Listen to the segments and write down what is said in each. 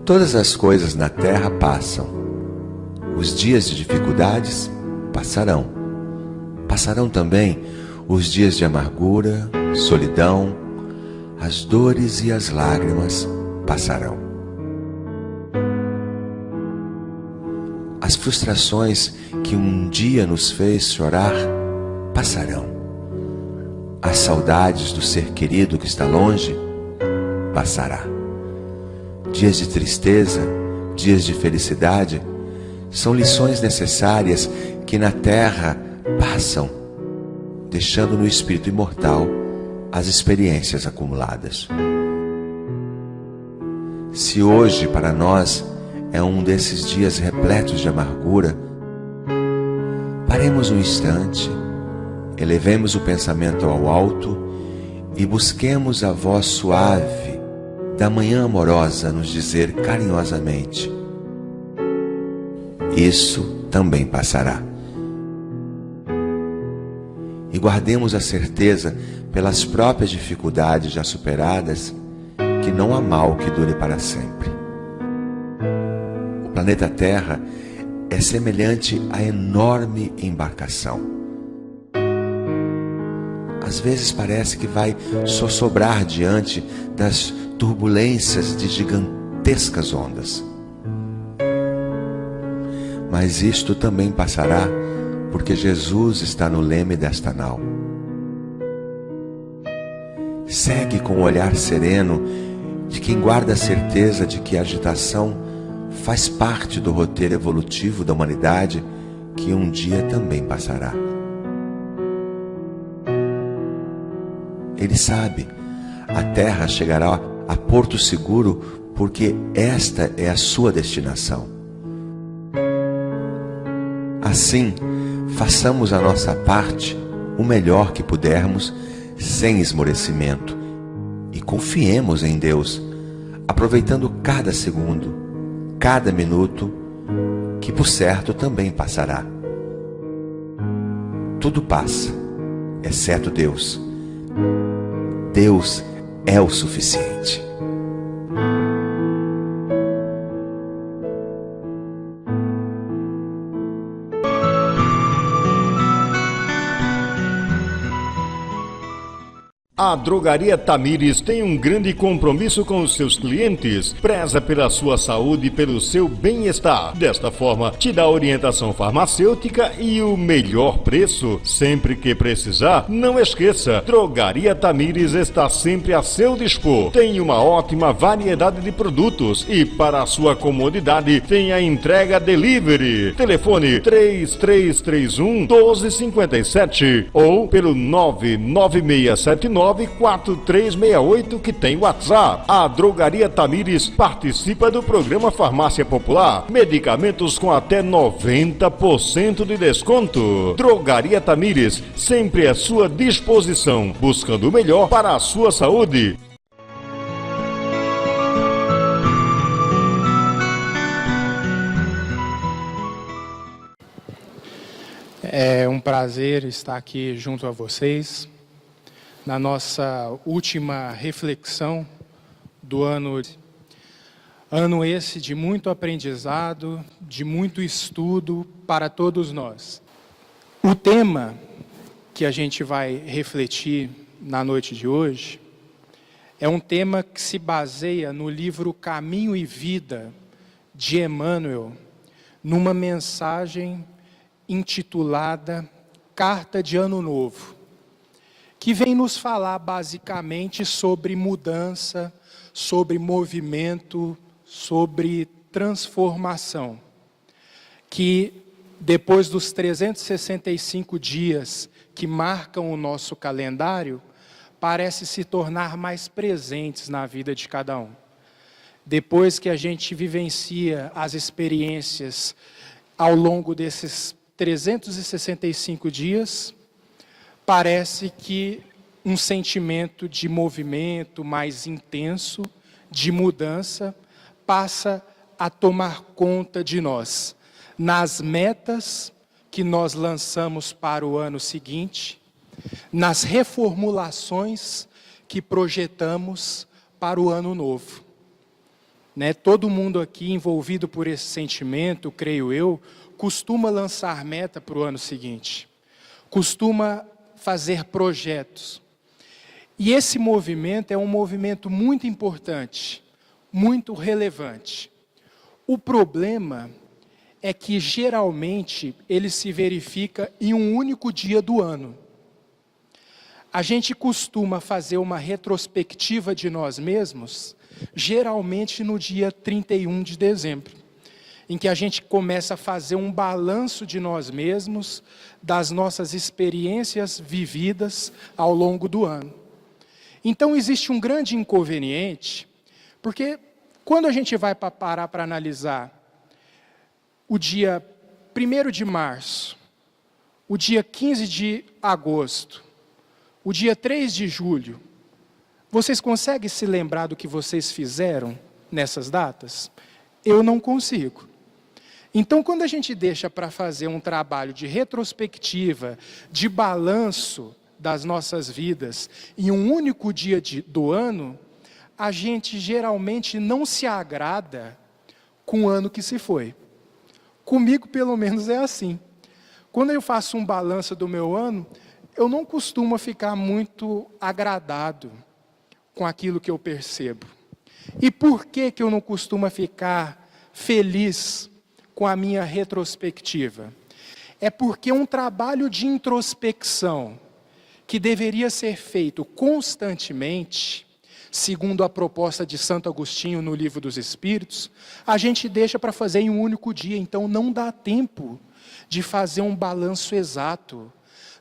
Todas as coisas na terra passam. Os dias de dificuldades passarão. Passarão também os dias de amargura, solidão, as dores e as lágrimas passarão. As frustrações que um dia nos fez chorar passarão. As saudades do ser querido que está longe passará. Dias de tristeza, dias de felicidade, são lições necessárias que na terra passam, deixando no espírito imortal as experiências acumuladas. Se hoje para nós é um desses dias repletos de amargura, paremos um instante, elevemos o pensamento ao alto e busquemos a voz suave da manhã amorosa nos dizer carinhosamente: isso também passará. E guardemos a certeza, pelas próprias dificuldades já superadas, que não há mal que dure para sempre. O planeta Terra é semelhante à enorme embarcação. Às vezes parece que vai sossobrar diante das turbulências de gigantescas ondas. Mas isto também passará, porque Jesus está no leme desta nau. Segue com o olhar sereno de quem guarda a certeza de que a agitação faz parte do roteiro evolutivo da humanidade, que um dia também passará. Ele sabe, a Terra chegará a porto seguro porque esta é a sua destinação. Assim, façamos a nossa parte o melhor que pudermos, sem esmorecimento, e confiemos em Deus, aproveitando cada segundo, cada minuto, que por certo também passará. Tudo passa, exceto Deus. Deus é o suficiente. A Drogaria Tamires tem um grande compromisso com os seus clientes, preza pela sua saúde e pelo seu bem-estar. Desta forma, te dá orientação farmacêutica e o melhor preço. Sempre que precisar, não esqueça, Drogaria Tamires está sempre a seu dispor. Tem uma ótima variedade de produtos e, para a sua comodidade, tem a entrega delivery. Telefone 3331-1257 ou pelo 99679 4368, que tem WhatsApp. A Drogaria Tamires participa do programa Farmácia Popular. Medicamentos com até 90% de desconto. Drogaria Tamires, sempre à sua disposição, buscando o melhor para a sua saúde. É um prazer estar aqui junto a vocês na nossa última reflexão do ano esse de muito aprendizado, de muito estudo para todos nós. O tema que a gente vai refletir na noite de hoje é um tema que se baseia no livro Caminho e Vida, de Emmanuel, numa mensagem intitulada Carta de Ano Novo, que vem nos falar basicamente sobre mudança, sobre movimento, sobre transformação. Que depois dos 365 dias que marcam o nosso calendário, parece se tornar mais presentes na vida de cada um. Depois que a gente vivencia as experiências ao longo desses 365 dias, parece que um sentimento de movimento mais intenso, de mudança, passa a tomar conta de nós, nas metas que nós lançamos para o ano seguinte, nas reformulações que projetamos para o ano novo. né? Todo mundo aqui envolvido por esse sentimento, creio eu, costuma lançar meta para o ano seguinte, costuma fazer projetos. E esse movimento é um movimento muito importante, muito relevante. O problema é que, geralmente, ele se verifica em um único dia do ano. A gente costuma fazer uma retrospectiva de nós mesmos, geralmente no dia 31 de dezembro, em que a gente começa a fazer um balanço de nós mesmos, das nossas experiências vividas ao longo do ano. Então, existe um grande inconveniente, porque quando a gente vai parar para analisar o dia 1º de março, o dia 15 de agosto, o dia 3 de julho, vocês conseguem se lembrar do que vocês fizeram nessas datas? Eu não consigo. Então, quando a gente deixa para fazer um trabalho de retrospectiva, de balanço das nossas vidas, em um único dia do ano, a gente geralmente não se agrada com o ano que se foi. Comigo, pelo menos, é assim. Quando eu faço um balanço do meu ano, eu não costumo ficar muito agradado com aquilo que eu percebo. E por que eu não costumo ficar feliz com a minha retrospectiva? É porque um trabalho de introspecção que deveria ser feito constantemente, segundo a proposta de Santo Agostinho no Livro dos Espíritos, a gente deixa para fazer em um único dia. Então não dá tempo de fazer um balanço exato.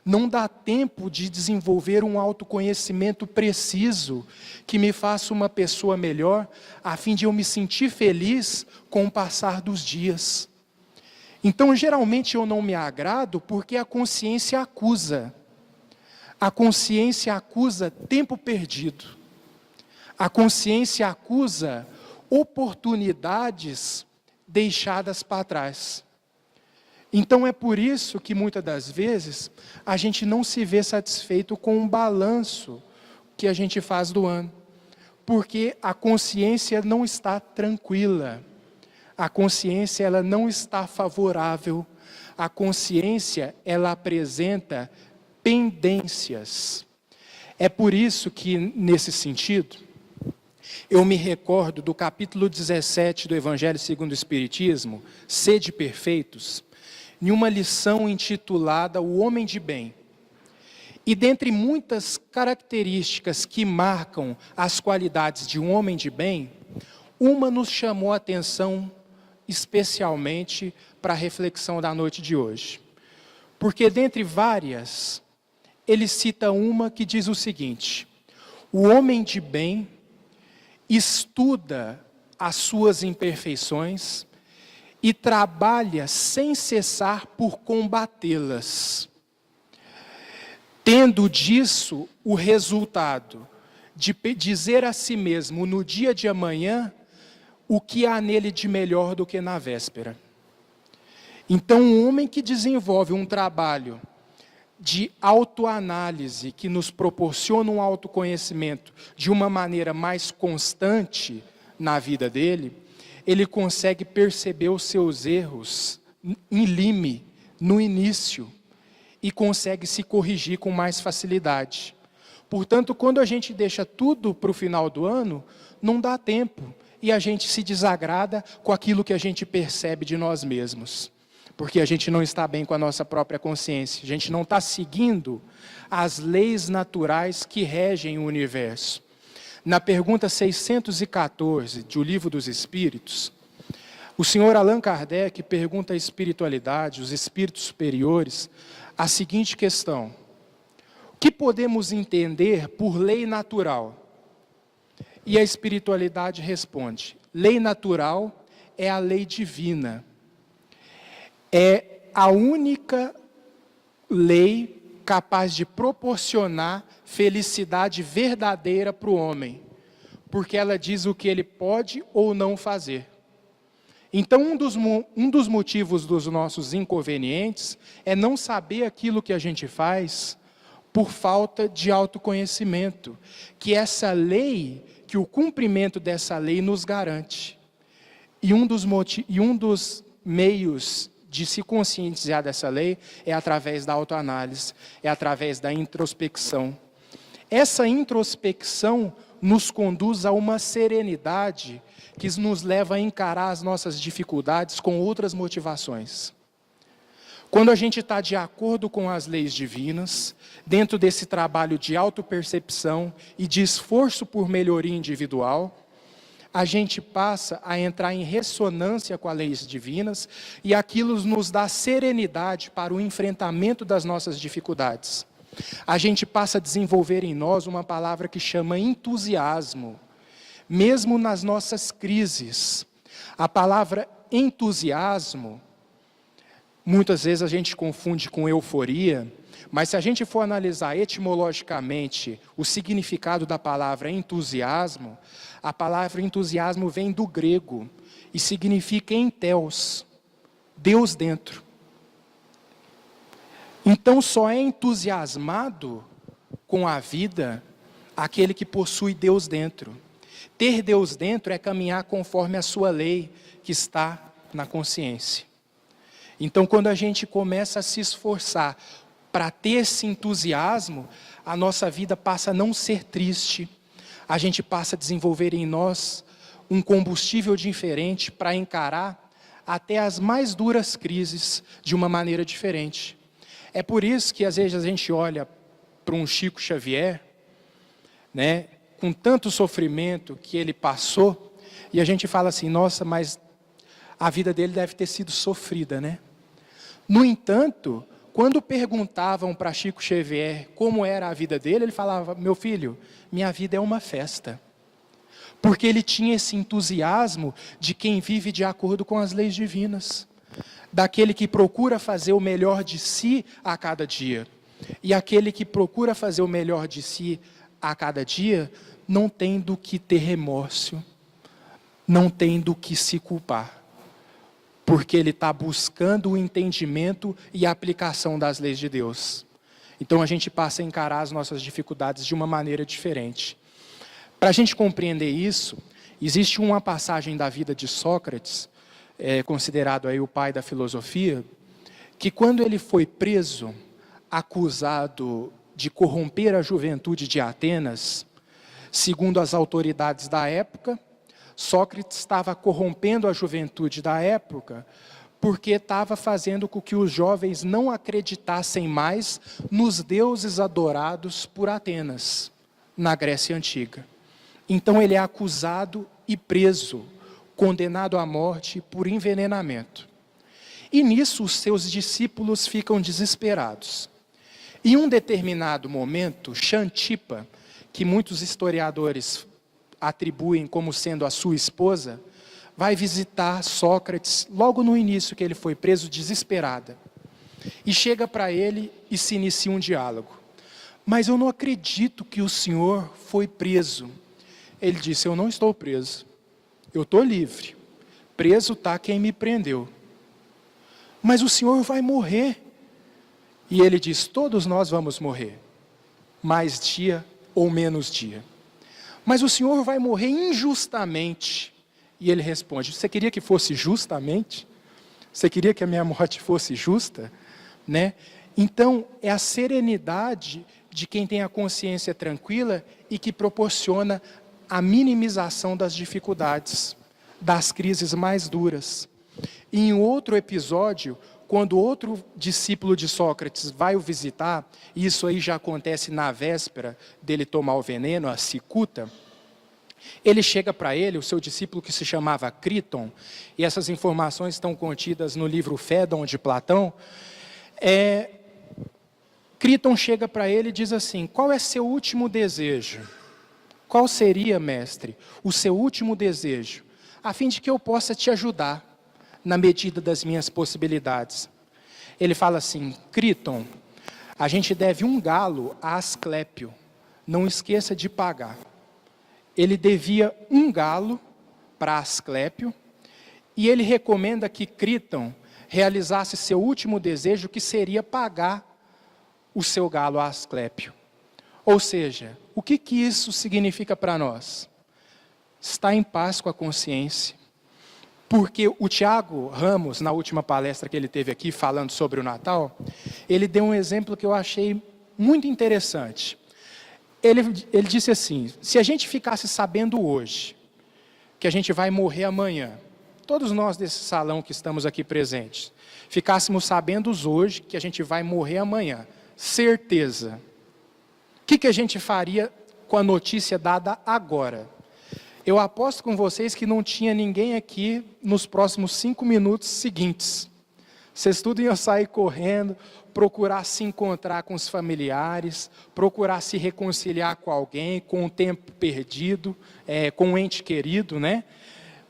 Não dá tempo de desenvolver um autoconhecimento preciso que me faça uma pessoa melhor, a fim de eu me sentir feliz com o passar dos dias. Então, geralmente, eu não me agrado porque a consciência acusa. A consciência acusa tempo perdido. A consciência acusa oportunidades deixadas para trás. Então, é por isso que, muitas das vezes, a gente não se vê satisfeito com um balanço que a gente faz do ano. Porque a consciência não está tranquila. A consciência ela não está favorável. A consciência ela apresenta pendências. É por isso que, nesse sentido, eu me recordo do capítulo 17 do Evangelho segundo o Espiritismo, Sede Perfeitos, em uma lição intitulada O Homem de Bem. E dentre muitas características que marcam as qualidades de um homem de bem, uma nos chamou a atenção especialmente para a reflexão da noite de hoje. Porque dentre várias, ele cita uma que diz o seguinte: o homem de bem estuda as suas imperfeições e trabalha sem cessar por combatê-las, tendo disso o resultado de dizer a si mesmo no dia de amanhã o que há nele de melhor do que na véspera. Então, um homem que desenvolve um trabalho de autoanálise, que nos proporciona um autoconhecimento de uma maneira mais constante na vida dele, ele consegue perceber os seus erros em lime, no início, e consegue se corrigir com mais facilidade. Portanto, quando a gente deixa tudo para o final do ano, não dá tempo, e a gente se desagrada com aquilo que a gente percebe de nós mesmos. Porque a gente não está bem com a nossa própria consciência, a gente não está seguindo as leis naturais que regem o universo. Na pergunta 614 do Livro dos Espíritos, o senhor Allan Kardec pergunta à espiritualidade, os espíritos superiores, a seguinte questão: o que podemos entender por lei natural? E a espiritualidade responde: lei natural é a lei divina. É a única lei capaz de proporcionar felicidade verdadeira para o homem, porque ela diz o que ele pode ou não fazer. Então, um dos motivos dos nossos inconvenientes é não saber aquilo que a gente faz por falta de autoconhecimento, que essa lei, que o cumprimento dessa lei nos garante. E um dos meios de se conscientizar dessa lei é através da autoanálise, é através da introspecção. Essa introspecção nos conduz a uma serenidade que nos leva a encarar as nossas dificuldades com outras motivações. Quando a gente está de acordo com as leis divinas, dentro desse trabalho de autopercepção e de esforço por melhoria individual, a gente passa a entrar em ressonância com as leis divinas e aquilo nos dá serenidade para o enfrentamento das nossas dificuldades. A gente passa a desenvolver em nós uma palavra que chama entusiasmo, mesmo nas nossas crises. A palavra entusiasmo, muitas vezes a gente confunde com euforia, mas se a gente for analisar etimologicamente o significado da palavra entusiasmo, a palavra entusiasmo vem do grego e significa enteos, Deus dentro. Então só é entusiasmado com a vida aquele que possui Deus dentro. Ter Deus dentro é caminhar conforme a sua lei que está na consciência. Então quando a gente começa a se esforçar para ter esse entusiasmo, a nossa vida passa a não ser triste. A gente passa a desenvolver em nós um combustível diferente para encarar até as mais duras crises de uma maneira diferente. É por isso que às vezes a gente olha para um Chico Xavier, né, com tanto sofrimento que ele passou, e a gente fala assim, nossa, mas a vida dele deve ter sido sofrida, né? No entanto, quando perguntavam para Chico Xavier como era a vida dele, ele falava, meu filho, minha vida é uma festa. Porque ele tinha esse entusiasmo de quem vive de acordo com as leis divinas. Daquele que procura fazer o melhor de si a cada dia. E aquele que procura fazer o melhor de si a cada dia, não tem do que ter remorso, não tem do que se culpar. Porque ele está buscando o entendimento e a aplicação das leis de Deus. Então a gente passa a encarar as nossas dificuldades de uma maneira diferente. Para a gente compreender isso, existe uma passagem da vida de Sócrates, considerado aí o pai da filosofia, que quando ele foi preso, acusado de corromper a juventude de Atenas, segundo as autoridades da época, Sócrates estava corrompendo a juventude da época, porque estava fazendo com que os jovens não acreditassem mais nos deuses adorados por Atenas, na Grécia Antiga. Então ele é acusado e preso, condenado à morte por envenenamento. E nisso os seus discípulos ficam desesperados. Em um determinado momento, Xantipa, que muitos historiadores atribuem como sendo a sua esposa, vai visitar Sócrates logo no início que ele foi preso, desesperada. E chega para ele e se inicia um diálogo. Mas eu não acredito que o senhor foi preso. Ele disse, eu não estou preso, eu estou livre. Preso está quem me prendeu. Mas o senhor vai morrer. E ele diz, todos nós vamos morrer. Mais dia ou menos dia. Mas o senhor vai morrer injustamente. E ele responde, você queria que fosse justamente? Você queria que a minha morte fosse justa? Né? Então, é a serenidade de quem tem a consciência tranquila e que proporciona a minimização das dificuldades, das crises mais duras. E em outro episódio, quando outro discípulo de Sócrates vai o visitar, e isso aí já acontece na véspera dele tomar o veneno, a cicuta, ele chega para ele, o seu discípulo que se chamava Críton, e essas informações estão contidas no livro Fédon de Platão, Críton chega para ele e diz assim, qual é seu último desejo? Qual seria, mestre, o seu último desejo? A fim de que eu possa te ajudar na medida das minhas possibilidades. Ele fala assim, Críton, a gente deve um galo a Asclépio, não esqueça de pagar. Ele devia um galo para Asclépio, e ele recomenda que Críton realizasse seu último desejo, que seria pagar o seu galo a Asclépio. Ou seja, o que isso significa para nós? Estar em paz com a consciência. Porque o Tiago Ramos, na última palestra que ele teve aqui, falando sobre o Natal, ele deu um exemplo que eu achei muito interessante. Ele disse assim, se a gente ficasse sabendo hoje, que a gente vai morrer amanhã, todos nós desse salão que estamos aqui presentes, ficássemos sabendo hoje que a gente vai morrer amanhã, certeza, o que a gente faria com a notícia dada agora? Eu aposto com vocês que não tinha ninguém aqui nos próximos 5 minutos seguintes. Vocês tudo iam sair correndo, procurar se encontrar com os familiares, procurar se reconciliar com alguém, com o tempo perdido, com um ente querido, né?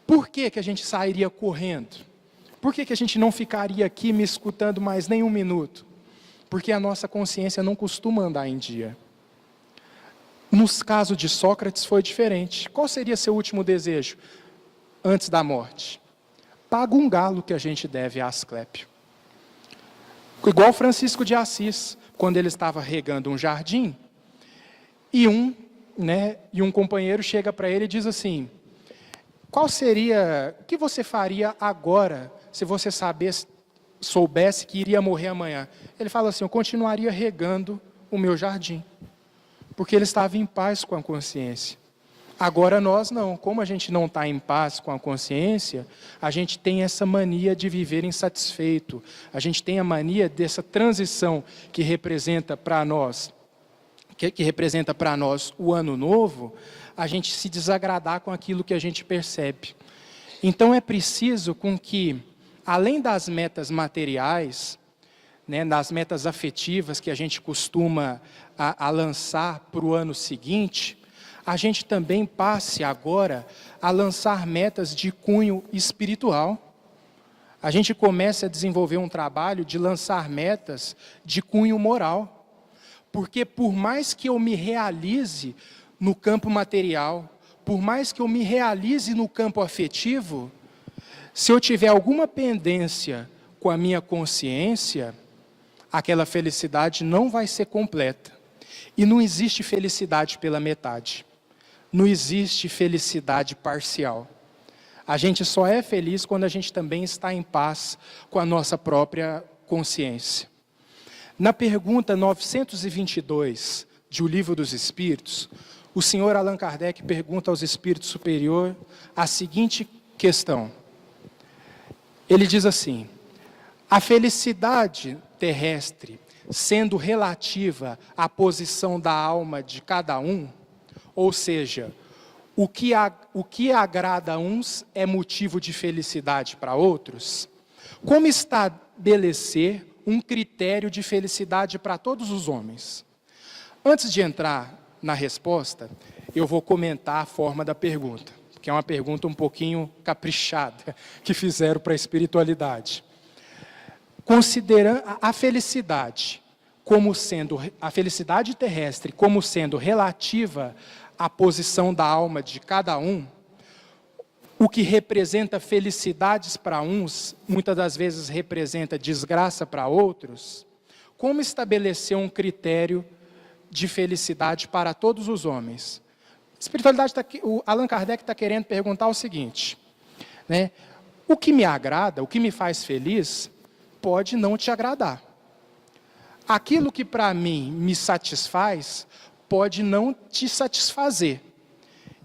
Por que a gente sairia correndo? Por que a gente não ficaria aqui me escutando mais nem um minuto? Porque a nossa consciência não costuma andar em dia. Nos casos de Sócrates foi diferente. Qual seria seu último desejo antes da morte? Paga um galo que a gente deve a Asclépio. Igual Francisco de Assis, quando ele estava regando um jardim, e um companheiro chega para ele e diz assim, o que você faria agora, se você soubesse que iria morrer amanhã? Ele fala assim, eu continuaria regando o meu jardim. Porque ele estava em paz com a consciência. Agora nós não. Como a gente não está em paz com a consciência, a gente tem essa mania de viver insatisfeito. A gente tem a mania dessa transição que representa para nós, o ano novo, a gente se desagradar com aquilo que a gente percebe. Então é preciso com que, além das metas materiais, nas metas afetivas que a gente costuma a lançar para o ano seguinte, a gente também passe agora a lançar metas de cunho espiritual. A gente comece a desenvolver um trabalho de lançar metas de cunho moral. Porque por mais que eu me realize no campo material, por mais que eu me realize no campo afetivo, se eu tiver alguma pendência com a minha consciência, aquela felicidade não vai ser completa. E não existe felicidade pela metade. Não existe felicidade parcial. A gente só é feliz quando a gente também está em paz com a nossa própria consciência. Na pergunta 922 de O Livro dos Espíritos, o senhor Allan Kardec pergunta aos espíritos superiores a seguinte questão. Ele diz assim, a felicidade terrestre, sendo relativa à posição da alma de cada um, ou seja, o que agrada a uns é motivo de felicidade para outros, como estabelecer um critério de felicidade para todos os homens? Antes de entrar na resposta, eu vou comentar a forma da pergunta, que é uma pergunta um pouquinho caprichada, que fizeram para a espiritualidade. Considerando a felicidade terrestre como sendo relativa à posição da alma de cada um, o que representa felicidades para uns, muitas das vezes representa desgraça para outros, como estabelecer um critério de felicidade para todos os homens? A espiritualidade, o Allan Kardec está querendo perguntar o seguinte, o que me agrada, o que me faz feliz, pode não te agradar. Aquilo que para mim me satisfaz, pode não te satisfazer.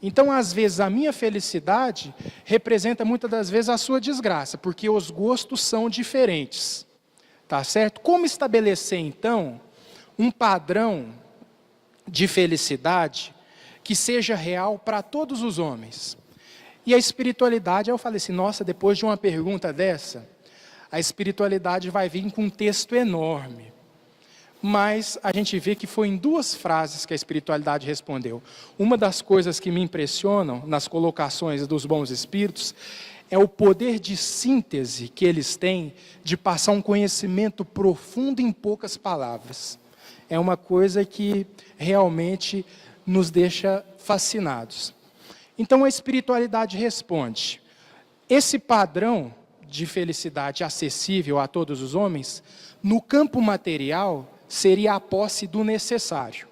Então, às vezes, a minha felicidade representa muitas das vezes a sua desgraça, porque os gostos são diferentes. Tá certo? Como estabelecer, então, um padrão de felicidade que seja real para todos os homens? E a espiritualidade, eu falei assim, nossa, depois de uma pergunta dessa, a espiritualidade vai vir com um texto enorme. Mas a gente vê que foi em 2 frases que a espiritualidade respondeu. Uma das coisas que me impressionam nas colocações dos bons espíritos é o poder de síntese que eles têm de passar um conhecimento profundo em poucas palavras. É uma coisa que realmente nos deixa fascinados. Então a espiritualidade responde, esse padrão de felicidade acessível a todos os homens, no campo material, seria a posse do necessário.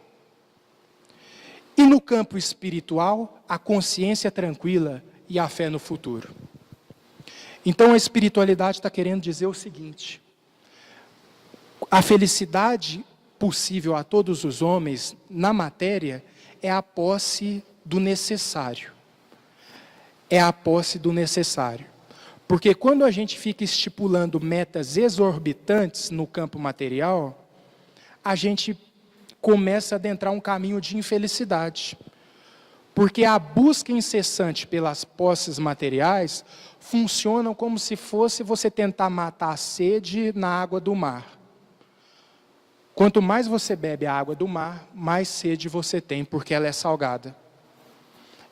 E no campo espiritual, a consciência tranquila e a fé no futuro. Então a espiritualidade está querendo dizer o seguinte: a felicidade possível a todos os homens na matéria é a posse do necessário. É a posse do necessário. Porque quando a gente fica estipulando metas exorbitantes no campo material, a gente começa a adentrar um caminho de infelicidade. Porque a busca incessante pelas posses materiais funciona como se fosse você tentar matar a sede na água do mar. Quanto mais você bebe a água do mar, mais sede você tem, porque ela é salgada.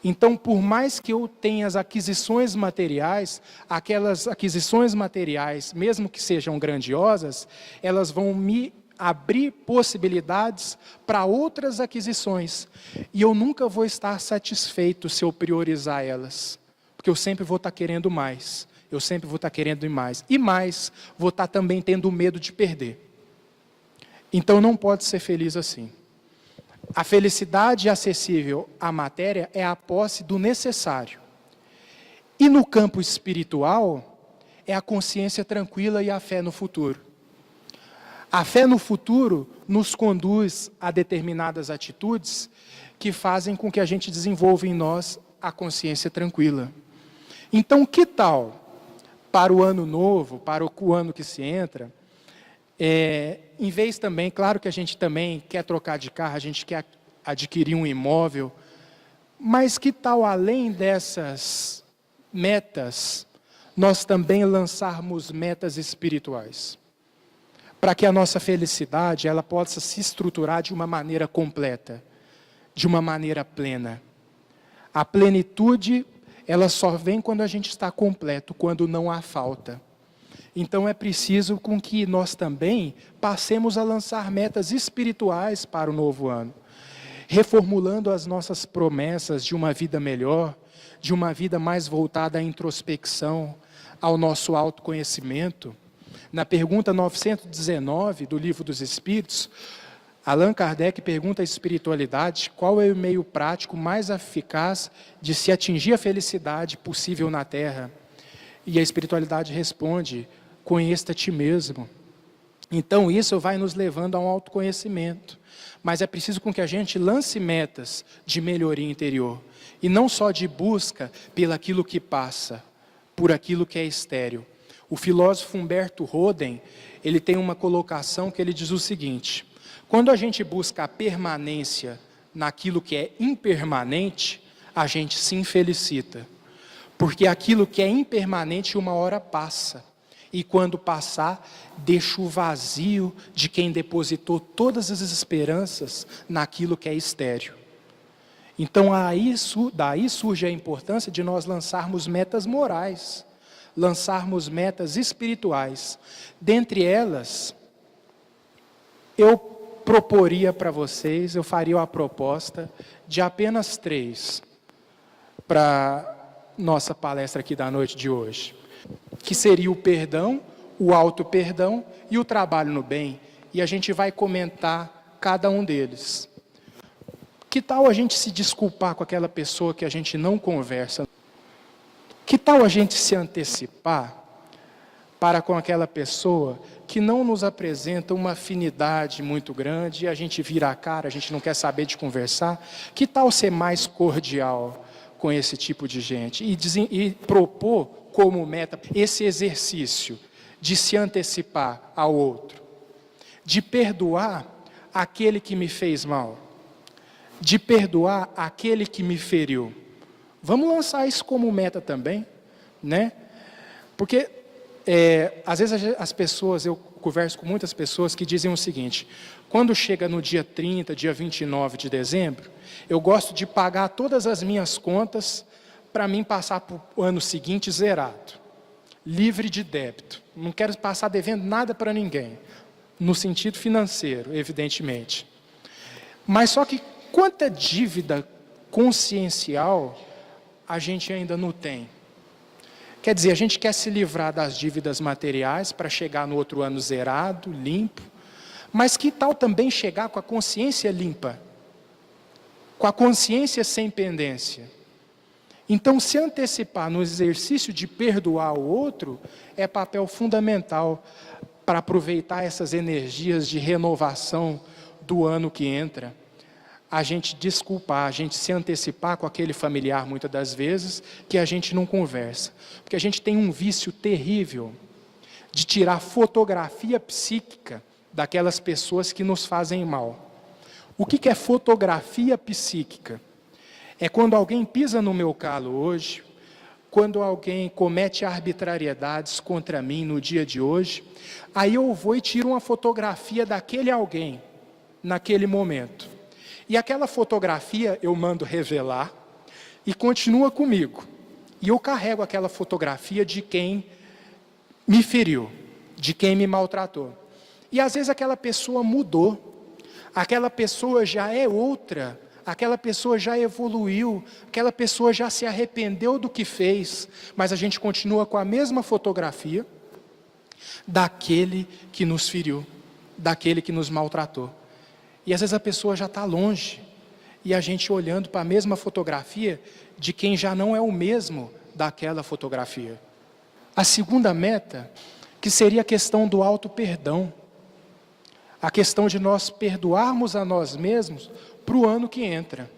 Então, por mais que eu tenha as aquisições materiais, aquelas aquisições materiais, mesmo que sejam grandiosas, elas vão me abrir possibilidades para outras aquisições. E eu nunca vou estar satisfeito se eu priorizar elas, porque eu sempre vou estar querendo mais. Eu sempre vou estar querendo mais. E mais, vou estar também tendo medo de perder. Então não pode ser feliz assim. A felicidade acessível à matéria é a posse do necessário. E no campo espiritual, é a consciência tranquila e a fé no futuro. A fé no futuro nos conduz a determinadas atitudes que fazem com que a gente desenvolva em nós a consciência tranquila. Então, que tal, para o ano novo, para o ano que se entra, em vez também, claro que a gente também quer trocar de carro, a gente quer adquirir um imóvel, mas que tal, além dessas metas, nós também lançarmos metas espirituais? Para que a nossa felicidade ela possa se estruturar de uma maneira completa, de uma maneira plena. A plenitude, ela só vem quando a gente está completo, quando não há falta. Então é preciso com que nós também passemos a lançar metas espirituais para o novo ano, reformulando as nossas promessas de uma vida melhor, de uma vida mais voltada à introspecção, ao nosso autoconhecimento. Na pergunta 919 do Livro dos Espíritos, Allan Kardec pergunta à espiritualidade qual é o meio prático mais eficaz de se atingir a felicidade possível na Terra. E a espiritualidade responde: conheça a ti mesmo. Então isso vai nos levando a um autoconhecimento. Mas é preciso com que a gente lance metas de melhoria interior. E não só de busca pelaquilo que passa, por aquilo que é estéril. O filósofo Humberto Roden, ele tem uma colocação que ele diz o seguinte: quando a gente busca a permanência naquilo que é impermanente, a gente se infelicita. Porque aquilo que é impermanente uma hora passa. E quando passar, deixa o vazio de quem depositou todas as esperanças naquilo que é estéril. Então daí surge a importância de nós lançarmos metas morais, lançarmos metas espirituais. Dentre elas, eu proporia para vocês, eu faria a proposta de apenas 3 para nossa palestra aqui da noite de hoje, que seria o perdão, o auto-perdão e o trabalho no bem, e a gente vai comentar cada um deles. Que tal a gente se desculpar com aquela pessoa que a gente não conversa? Que tal a gente se antecipar para com aquela pessoa que não nos apresenta uma afinidade muito grande, e a gente vira a cara, a gente não quer saber de conversar? Que tal ser mais cordial com esse tipo de gente e propor como meta esse exercício de se antecipar ao outro, de perdoar aquele que me fez mal, de perdoar aquele que me feriu? Vamos lançar isso como meta também, né? Porque às vezes as pessoas, eu converso com muitas pessoas que dizem o seguinte: quando chega no dia 30, dia 29 de dezembro, eu gosto de pagar todas as minhas contas para mim passar para o ano seguinte zerado, livre de débito. Não quero passar devendo nada para ninguém, no sentido financeiro, evidentemente. Mas só que quanta dívida consciencial a gente ainda não tem? Quer dizer, a gente quer se livrar das dívidas materiais para chegar no outro ano zerado, limpo, mas que tal também chegar com a consciência limpa, com a consciência sem pendência? Então, se antecipar no exercício de perdoar o outro é papel fundamental para aproveitar essas energias de renovação do ano que entra. A gente desculpar, a gente se antecipar com aquele familiar, muitas das vezes, que a gente não conversa. Porque a gente tem um vício terrível de tirar fotografia psíquica daquelas pessoas que nos fazem mal. O que é fotografia psíquica? É quando alguém pisa no meu calo hoje, quando alguém comete arbitrariedades contra mim no dia de hoje, aí eu vou e tiro uma fotografia daquele alguém, naquele momento. E aquela fotografia eu mando revelar e continua comigo. E eu carrego aquela fotografia de quem me feriu, de quem me maltratou. E às vezes aquela pessoa mudou, aquela pessoa já é outra, aquela pessoa já evoluiu, aquela pessoa já se arrependeu do que fez, mas a gente continua com a mesma fotografia daquele que nos feriu, daquele que nos maltratou. E às vezes a pessoa já está longe, e a gente olhando para a mesma fotografia de quem já não é o mesmo daquela fotografia. A segunda meta, que seria a questão do auto-perdão, a questão de nós perdoarmos a nós mesmos para o ano que entra.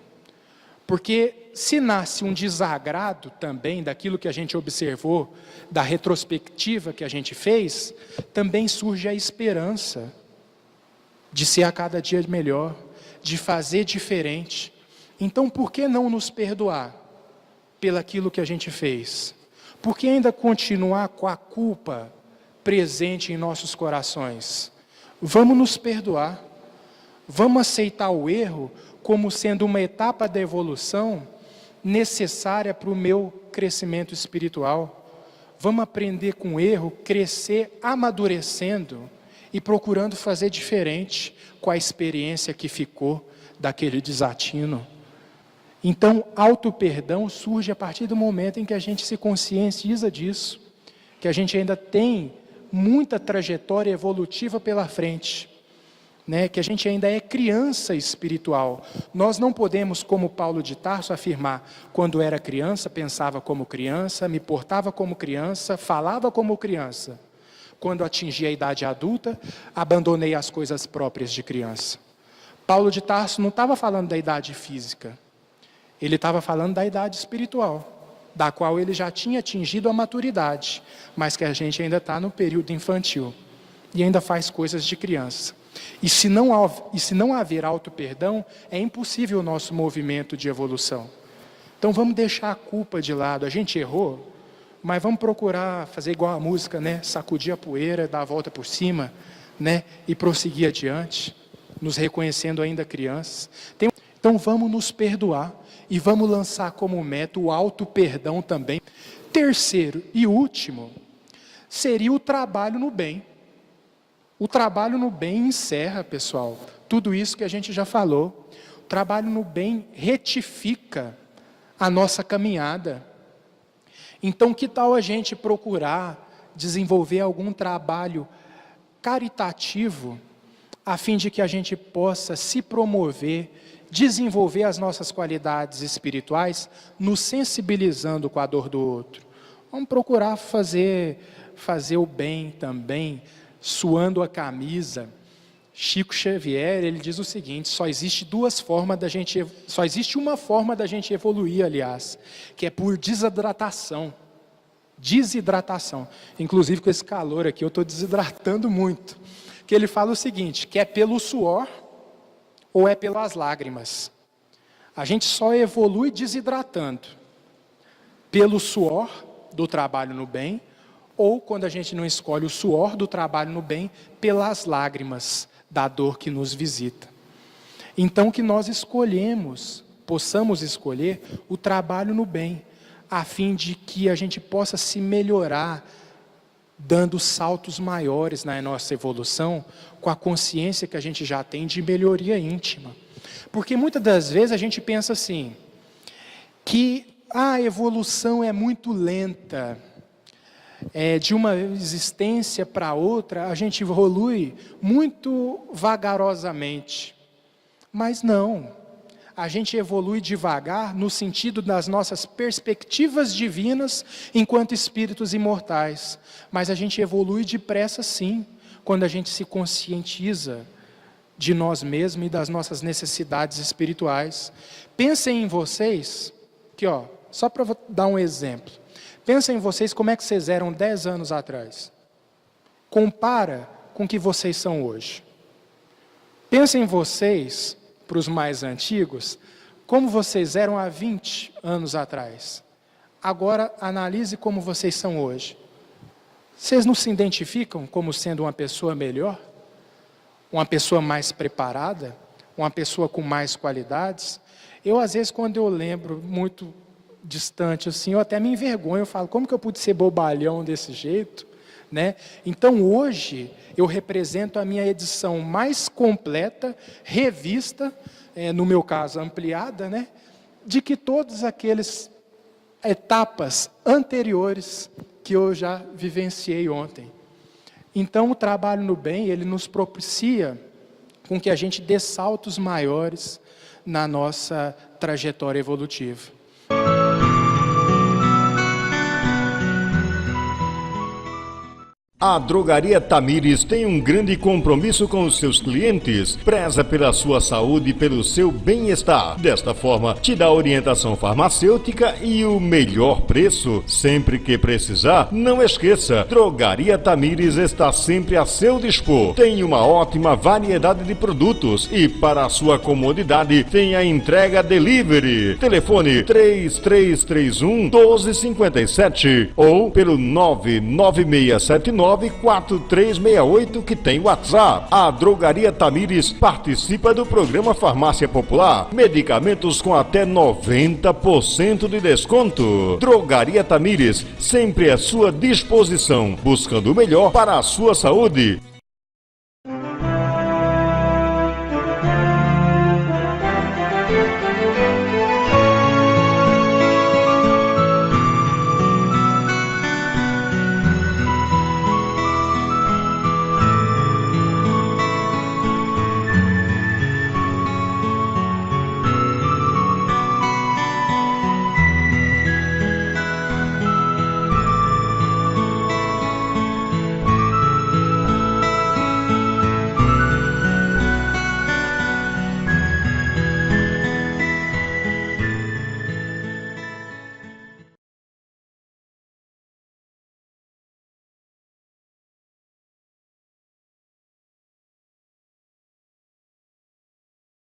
Porque se nasce um desagrado também daquilo que a gente observou, da retrospectiva que a gente fez, também surge a esperança de ser a cada dia melhor, de fazer diferente. Então, por que não nos perdoar pelaquilo que a gente fez? Por que ainda continuar com a culpa presente em nossos corações? Vamos nos perdoar. Vamos aceitar o erro como sendo uma etapa da evolução necessária para o meu crescimento espiritual. Vamos aprender com o erro, crescer amadurecendo e procurando fazer diferente com a experiência que ficou daquele desatino. Então, auto-perdão surge a partir do momento em que a gente se conscientiza disso, que a gente ainda tem muita trajetória evolutiva pela frente, né? Que a gente ainda é criança espiritual. Nós não podemos, como Paulo de Tarso, afirmar, quando era criança, pensava como criança, me portava como criança, falava como criança. Quando atingi a idade adulta, abandonei as coisas próprias de criança. Paulo de Tarso não estava falando da idade física, ele estava falando da idade espiritual, da qual ele já tinha atingido a maturidade, mas que a gente ainda está no período infantil, e ainda faz coisas de criança. E se não haver auto-perdão, é impossível o nosso movimento de evolução. Então vamos deixar a culpa de lado, a gente errou, mas vamos procurar fazer igual a música, né? Sacudir a poeira, dar a volta por cima, né? E prosseguir adiante, nos reconhecendo ainda crianças. Então vamos nos perdoar e vamos lançar como meta o auto-perdão também. Terceiro e último, seria o trabalho no bem. O trabalho no bem encerra, pessoal, tudo isso que a gente já falou. O trabalho no bem retifica a nossa caminhada. Então, que tal a gente procurar desenvolver algum trabalho caritativo, a fim de que a gente possa se promover, desenvolver as nossas qualidades espirituais, nos sensibilizando com a dor do outro. Vamos procurar fazer o bem também, suando a camisa. Chico Xavier, ele diz o seguinte: só existe uma forma da gente evoluir, aliás, que é por desidratação. Inclusive com esse calor aqui, eu estou desidratando muito. Que ele fala o seguinte, que é pelo suor ou é pelas lágrimas. A gente só evolui desidratando. Pelo suor do trabalho no bem, ou quando a gente não escolhe o suor do trabalho no bem, pelas lágrimas da dor que nos visita. Então que nós possamos escolher o trabalho no bem, a fim de que a gente possa se melhorar, dando saltos maiores na nossa evolução, com a consciência que a gente já tem de melhoria íntima. Porque muitas das vezes a gente pensa assim, que a evolução é muito lenta, de uma existência para outra, a gente evolui muito vagarosamente. Mas não, a gente evolui devagar no sentido das nossas perspectivas divinas enquanto espíritos imortais. Mas a gente evolui depressa sim, quando a gente se conscientiza de nós mesmos e das nossas necessidades espirituais. Pensem em vocês, aqui ó, só para dar um exemplo. Pensem em vocês como é que vocês eram 10 anos atrás. Compara com o que vocês são hoje. Pensem em vocês, para os mais antigos, como vocês eram há 20 anos atrás. Agora, analise como vocês são hoje. Vocês não se identificam como sendo uma pessoa melhor? Uma pessoa mais preparada? Uma pessoa com mais qualidades? Eu, às vezes, quando eu lembro muito distante, assim, eu até me envergonho, eu falo, como que eu pude ser bobalhão desse jeito? Né? Então, hoje, eu represento a minha edição mais completa, revista, no meu caso, ampliada, né? De que todas aquelas etapas anteriores que eu já vivenciei ontem. Então, o trabalho no bem, ele nos propicia com que a gente dê saltos maiores na nossa trajetória evolutiva. A Drogaria Tamires tem um grande compromisso com os seus clientes, preza pela sua saúde e pelo seu bem-estar. Desta forma, te dá orientação farmacêutica e o melhor preço. Sempre que precisar, não esqueça, Drogaria Tamires está sempre a seu dispor. Tem uma ótima variedade de produtos e, para a sua comodidade, tem a entrega delivery. Telefone 3331-1257 ou pelo 99679 4368 que tem WhatsApp. A Drogaria Tamires participa do programa Farmácia Popular. Medicamentos com até 90% de desconto. Drogaria Tamires, sempre à sua disposição, buscando o melhor para a sua saúde.